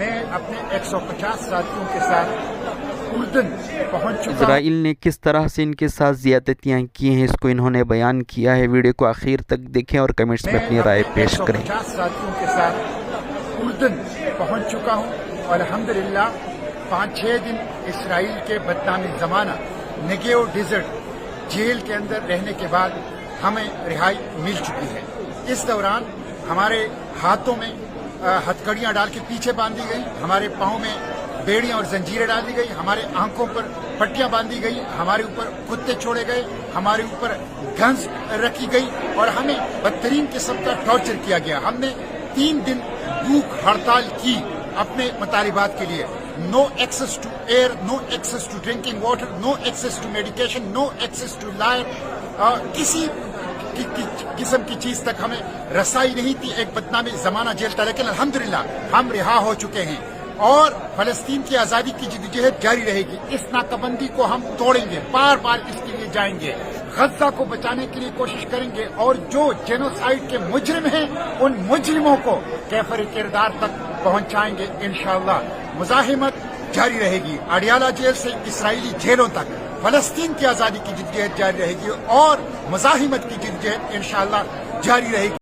میں اپنے 150 ساتھیوں کے ساتھ اردن پہنچ چکا ہوں۔ اسرائیل نے کس طرح سے ان کے ساتھ زیادتیاں کی ہیں اس کو انہوں نے بیان کیا ہے۔ ویڈیو کو آخر تک دیکھیں اور کمنٹس میں اپنی رائے پیش کریں۔ 150 ساتھیوں کے ساتھ اردن پہنچ چکا ہوں اور الحمدللہ 5-6 دن اسرائیل کے بدنام زمانہ نیگیو ڈیزرٹ جیل کے اندر رہنے کے بعد ہمیں رہائی مل چکی ہے۔ اس دوران ہمارے ہاتھوں میں ہتھکڑیاں ڈال کے پیچھے باندھی گئی، ہمارے پاؤں میں بیڑیاں اور زنجیریں ڈال دی گئی، ہمارے آنکھوں پر پٹیاں باندھی گئی، ہمارے اوپر کتے چھوڑے گئے، ہمارے اوپر گنز رکھی گئی اور ہمیں بدترین قسم کا ٹارچر کیا گیا۔ ہم نے 3 دن بھوک ہڑتال کی اپنے مطالبات کے لیے۔ No access to air, no access to drinking water, no access to medication, no access to life, کسی قسم کی چیز تک ہمیں رسائی نہیں تھی ایک بدنام زمانہ جیل تھا، لیکن الحمدللہ ہم رہا ہو چکے ہیں اور فلسطین کی آزادی کی جدوجہد جاری رہے گی۔ اس ناکہ بندی کو ہم توڑیں گے، بار بار اس کے لیے جائیں گے، غزہ کو بچانے کے لیے کوشش کریں گے اور جو جینوسائیڈ کے مجرم ہیں ان مجرموں کو کیفر کردار تک پہنچائیں گے انشاءاللہ۔ مزاحمت جاری رہے گی، اڈیالہ جیل سے اسرائیلی جیلوں تک فلسطین کی آزادی کی جدوجہد جاری رہے گی اور مزاحمت کی جدوجہد انشاءاللہ جاری رہے گی۔